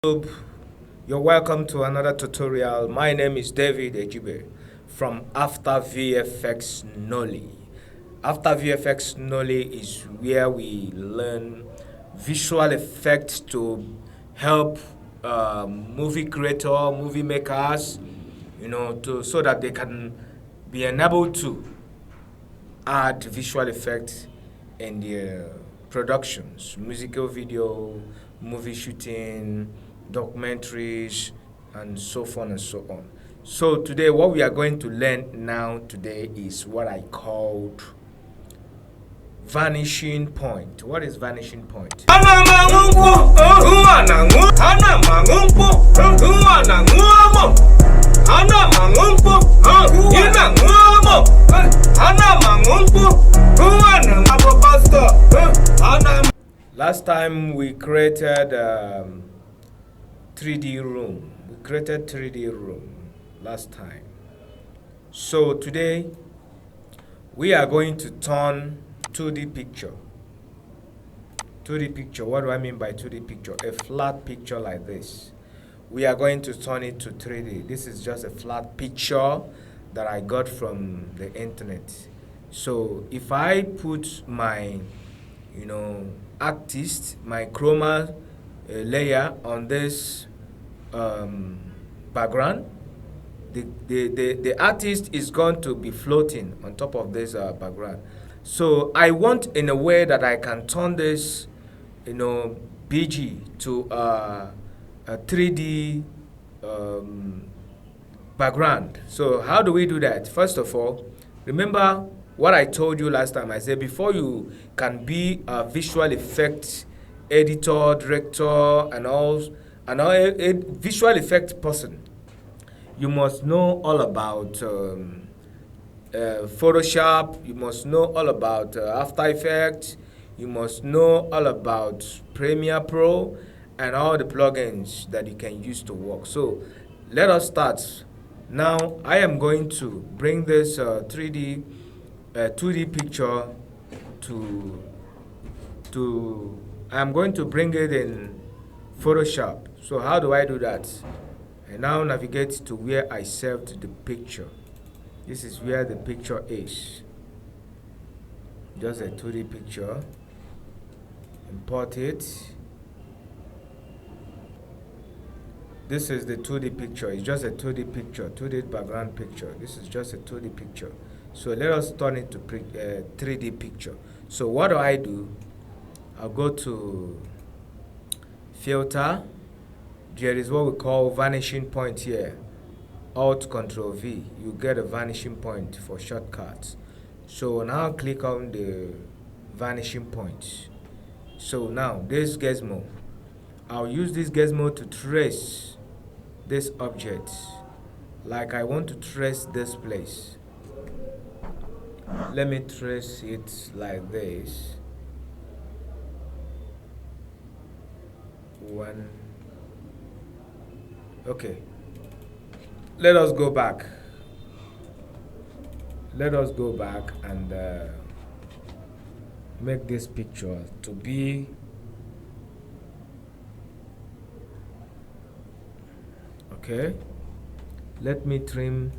YouTube. You're welcome to another tutorial. My name is David Ejibe from After VFX Noli. After VFX Noli is where we learn visual effects to help movie creator, movie makers, so that they can be enabled to add visual effects in their productions, musical video, movie shooting, documentaries, and so on and so on. So today what we are going to learn now today is what I called vanishing point. What is vanishing point? Last time we created 3D room. We created 3D room last time. So today we are going to turn 2D picture. 2D picture, what do I mean by 2D picture? A flat picture like this. We are going to turn it to 3D. This is just a flat picture that I got from the internet. So if I put my artist, my chroma layer on this background, the artist is going to be floating on top of this background. So I want in a way that I can turn this BG to a 3D background. So how do we do that? First of all, remember what I told you last time. I said before you can be a visual effects editor, director, and a visual effect person, you must know all about Photoshop. You must know all about After Effects. You must know all about Premiere Pro and all the plugins that you can use to work. So let us start. Now I am going to bring this 2D picture I'm going to bring it in Photoshop. So how do I do that? I now navigate to where I saved the picture. This is where the picture is. Just a 2D picture. Import it. This is the 2D picture. It's just a 2D picture, 2D background picture. This is just a 2D picture. So let us turn it to 3D picture. So what do? I'll go to filter. There is what we call vanishing point here. Alt Control V. You get a vanishing point for shortcuts. So now click on the vanishing point. So now this gizmo, I'll use this gizmo to trace this object. Like I want to trace this place. Let me trace it like this. One. Okay. Let us go back. Let us go back and make this picture to be okay. Let me trim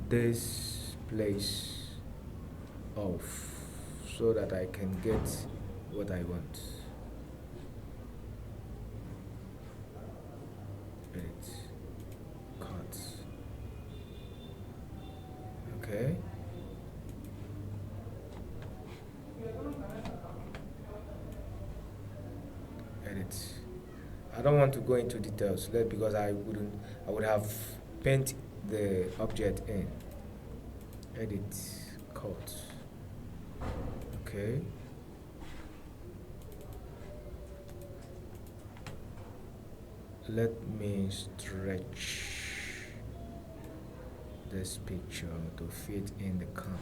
this place off so that I can get what I want. Edit, cut. Okay. Edit. I don't want to go into details because I would have paint the object in. Edit, cut. Okay. Let me stretch this picture to fit in the camp.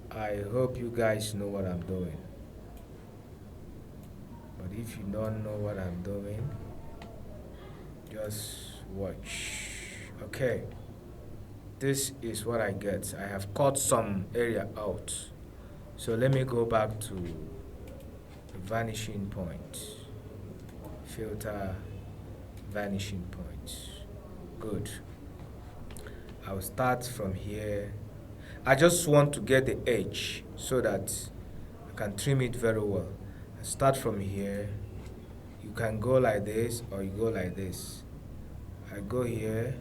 I hope you guys know what I'm doing. But if you don't know what I'm doing, just watch. Okay. This is what I get. I have cut some area out. So let me go back to the vanishing point. filter vanishing points. Good. I'll start from here. I just want to get the edge so that I can trim it very well. I start from here. You can go like this or you go like this. I go here,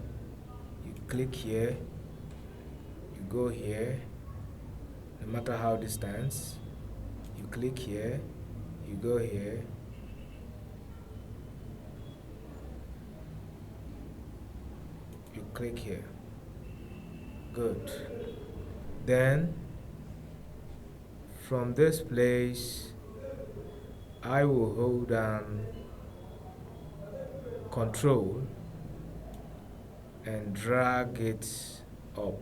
you click here, you go here, no matter how distance, you click here, you go here, you click here. Good. Then from this place I will hold down Control and drag it up.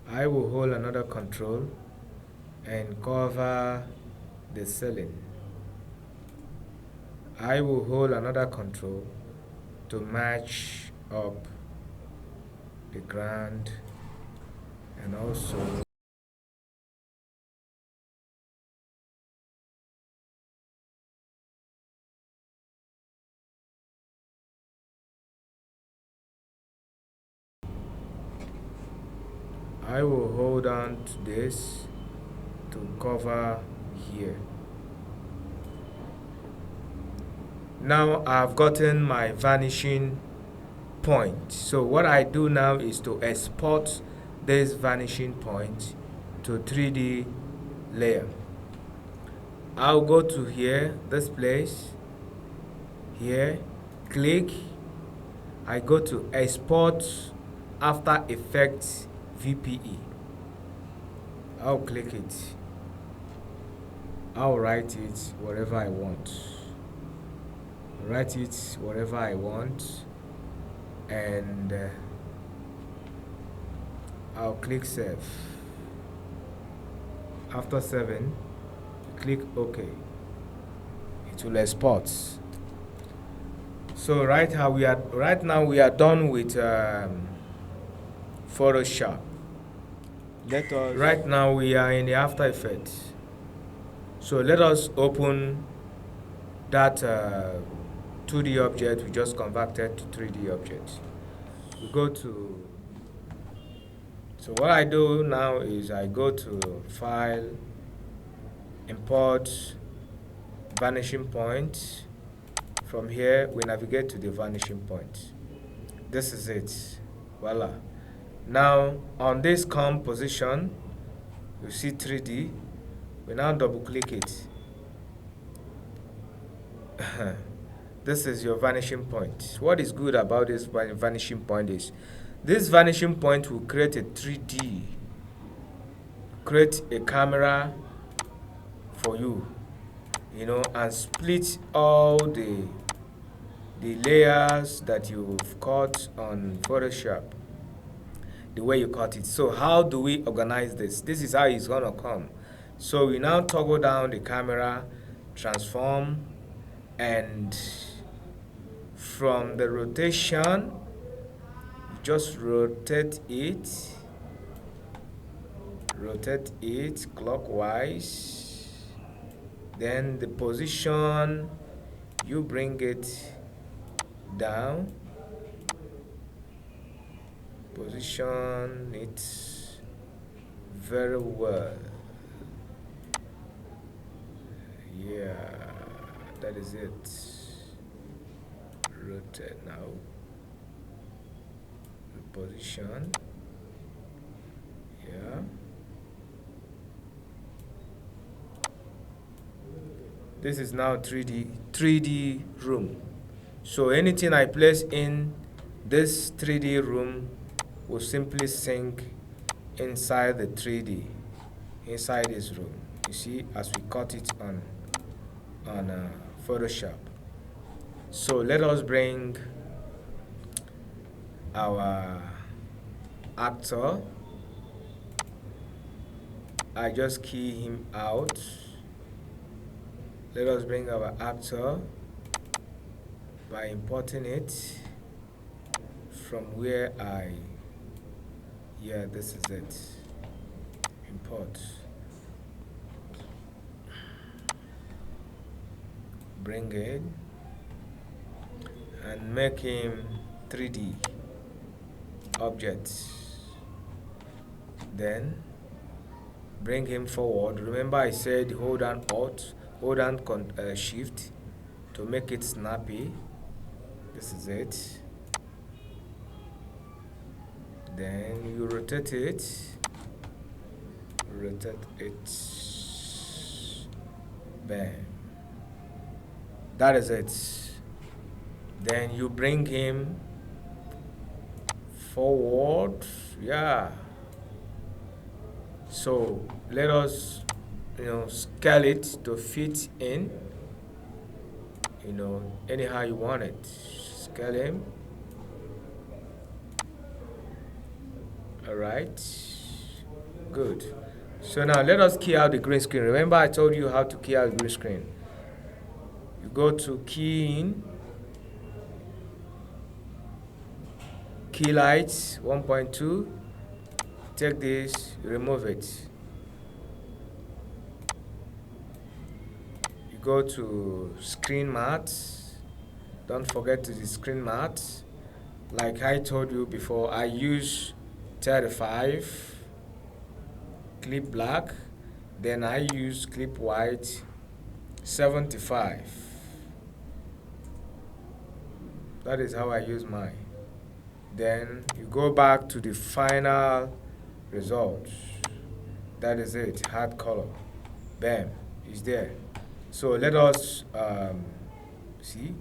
I will hold another Control and cover the ceiling. I will hold another Control to match up the ground, and also I will hold on to this to cover here. Now I've gotten my vanishing point. So what I do now is to export this vanishing point to 3D layer. I'll go to here, this place, here, click. I go to Export After Effects VPE. I'll click it. I'll write it wherever I want. Write it wherever I want, and I'll click Save. After saving, click OK. It will export. So right now we are done with Photoshop. Right now we are in the After Effects. So let us open that 2D object we just converted to 3D object. We go to, so what I do now is I go to File, Import Vanishing Point. From here we navigate to the vanishing point. This is it. Voila. Now on this comp position you see 3D. We now double click it. This is your vanishing point. What is good about this vanishing point is this vanishing point will create a 3D, create a camera for you, and split all the layers that you've cut on Photoshop the way you cut it. So how do we organize this? This is how it's gonna come. So we now toggle down the camera, transform, and from the rotation, just rotate it clockwise. Then the position, you bring it down, position it very well. Yeah, that is it. Rotate now. Position. Yeah. This is now 3D room. So anything I place in this 3D room will simply sync inside the 3D, inside this room. You see, as we cut it on Photoshop. So let us bring our actor. I just key him out. Let us bring our actor by importing it from where this is it. Import. bring it and make him 3D object. Then bring him forward. Remember I said hold down Alt, hold down Shift to make it snappy. This is it. Then you rotate it, bam, that is it. Then you bring him forward, yeah. So let us scale it to fit in, anyhow you want it. Scale him. Alright, good. So now let us key out the green screen. Remember I told you how to key out the green screen. You go to key in, key lights 1.2, take this, remove it. You go to screen matte, don't forget the screen matte. Like I told you before, I use 35 clip black, then I use clip white 75. That is how I use mine. Then you go back to the final result. That is it, hard color. Bam, it's there. So let us see.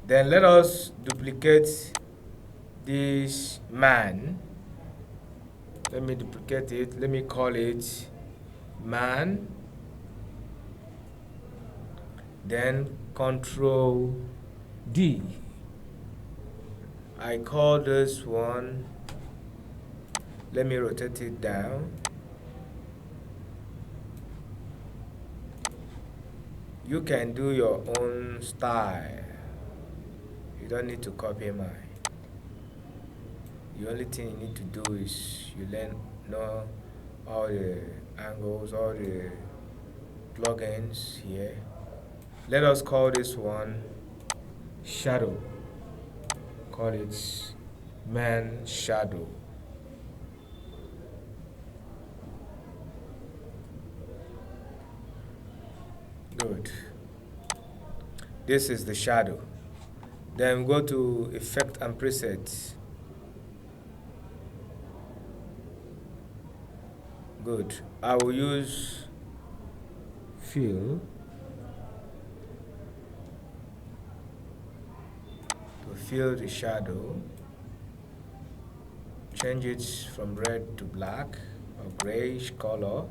Then let us duplicate this man. Let me duplicate it. Let me call it man. Then Control D. I call this one. Let me rotate it down. You can do your own style. You don't need to copy mine. The only thing you need to do is you know all the angles, all the plugins here. Let us call this one shadow. Call it man shadow. Good. This is the shadow. Then go to effect and presets. Good. I will use fill to fill the shadow. Change it from red to black or grayish color.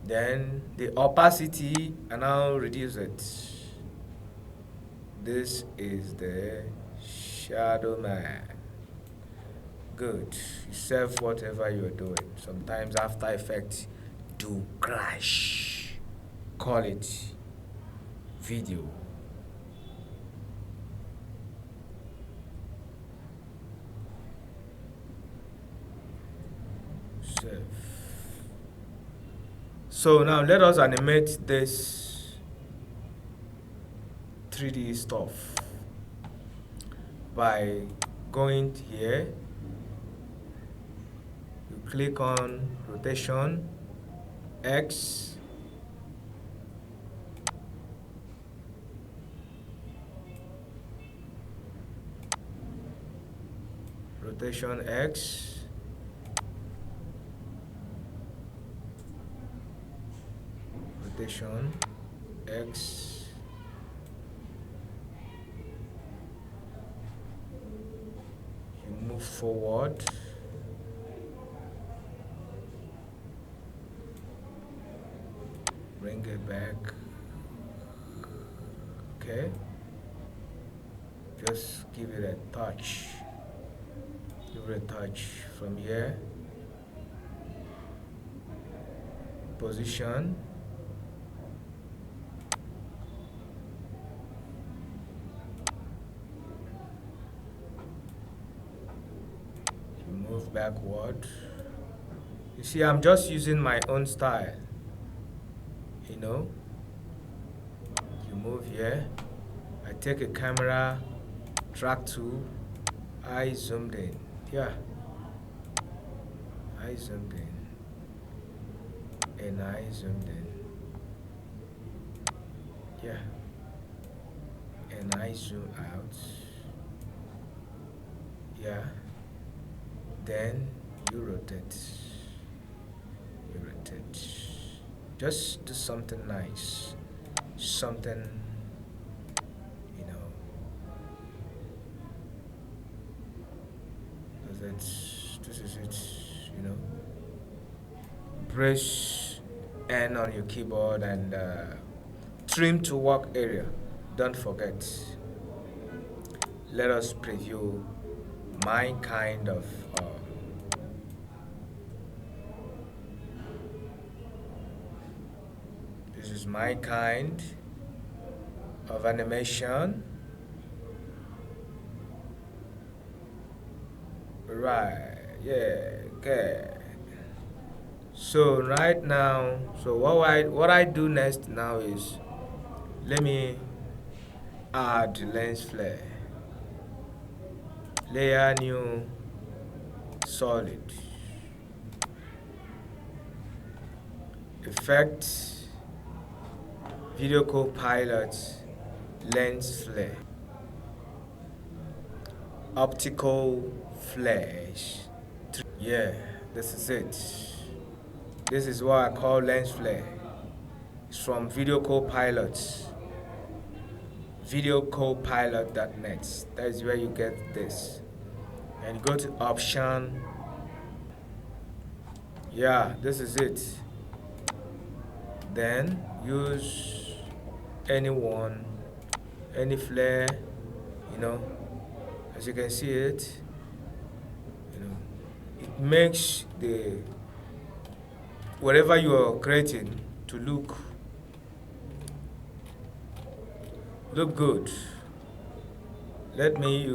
Then the opacity, and now reduce it. This is the shadow man. Good. You save whatever you're doing. Sometimes After Effects do crash. Call it video. Save. So now let us animate this 3D stuff by going here. You click on rotation X, rotation X, rotation X, you move forward, bring it back, okay, just give it a touch, from here, position, move backward. You see, I'm just using my own style. you know, you move here. I take a camera, track 2, I zoomed in. Yeah, I zoomed in, and I zoomed in. Yeah, and I zoom out. Yeah, then you rotate. You rotate. Just do something nice, something, you know, this is it, you know. Press N on your keyboard and trim to work area. Don't forget. Let us preview my kind of this is my kind of animation. Right, yeah, okay. So right now, so what I do next now is let me add lens flare, layer new solid, effect, video co-pilot, lens flare, optical flash. Yeah, this is it. This is what I call lens flare. It's from video co-pilot, videocopilot.net. That is where you get this. And you go to option. Yeah, this is it. Then use any one, any flare, you know, as you can see it, you know, it makes the whatever you are creating to look good. Let me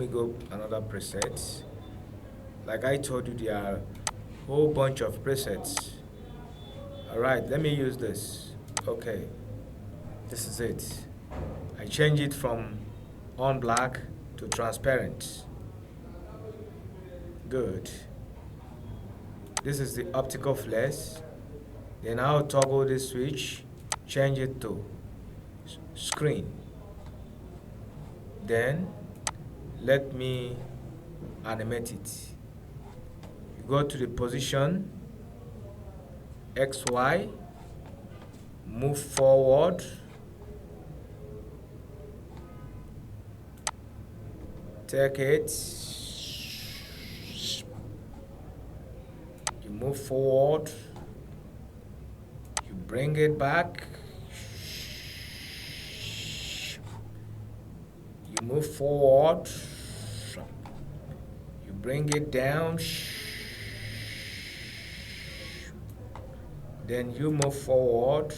go another preset. Like I told you, there are a whole bunch of presets. Alright, let me use this. Okay, this is it. I change it from on black to transparent. Good. This is the optical flash. Then I'll toggle this switch, change it to screen. Then let me animate it. You go to the position XY, move forward, take it, you move forward, you bring it back, you move forward, you bring it down, then you move forward,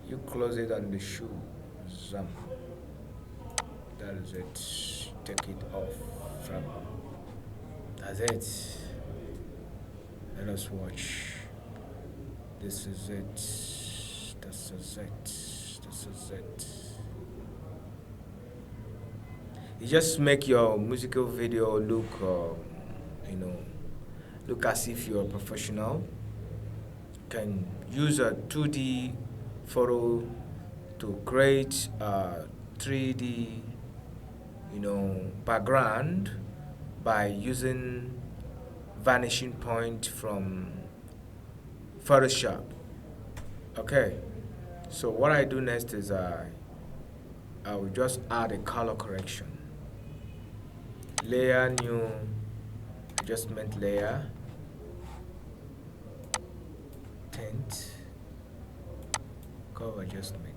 you close it on the shoe, zoom. That is it. Take it off from. That's it. Let us watch. This is it. This is it. This is it. You just make your musical video look, you know, look as if you're a professional. You can use a 2D photo to create a 3D, you know, background by using vanishing point from Photoshop. Okay, so what I do next is I will just add a color correction. Layer, new adjustment layer, tint, color adjustment.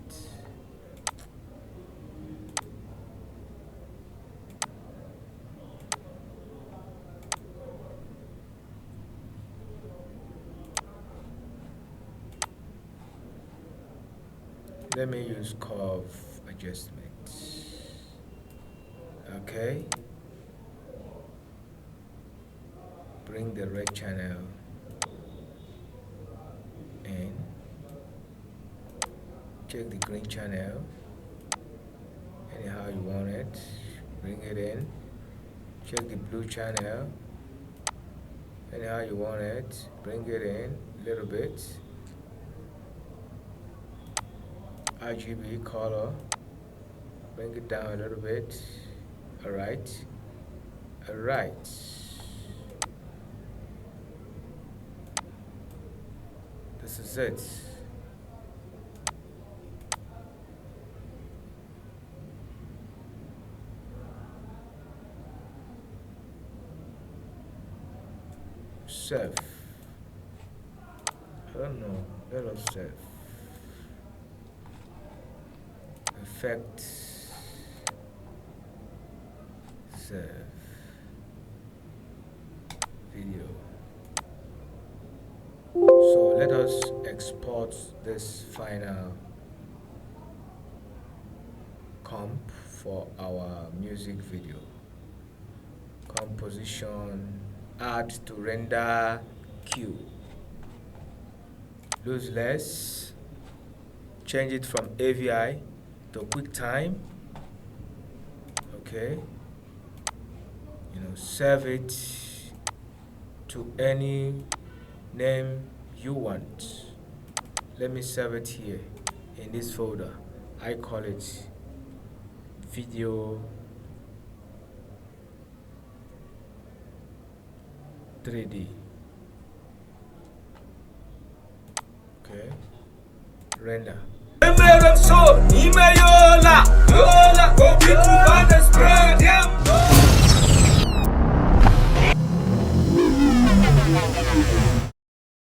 Let me use curve adjustment. Okay. Bring the red channel in. check the green channel anyhow you want it, bring it in. Check the blue channel anyhow you want it, bring it in a little bit. RGB color, bring it down a little bit. Alright. This is it. Save. I don't know. Let us save. Effect. Save. Video. So let us export this final comp for our music video. Composition, add to render queue. Lossless, change it from AVI to QuickTime. Okay. Save it to any name you want. Let me save it here in this folder. I call it video 3D. Okay, render. Email them so, email yola, go big to find the spray.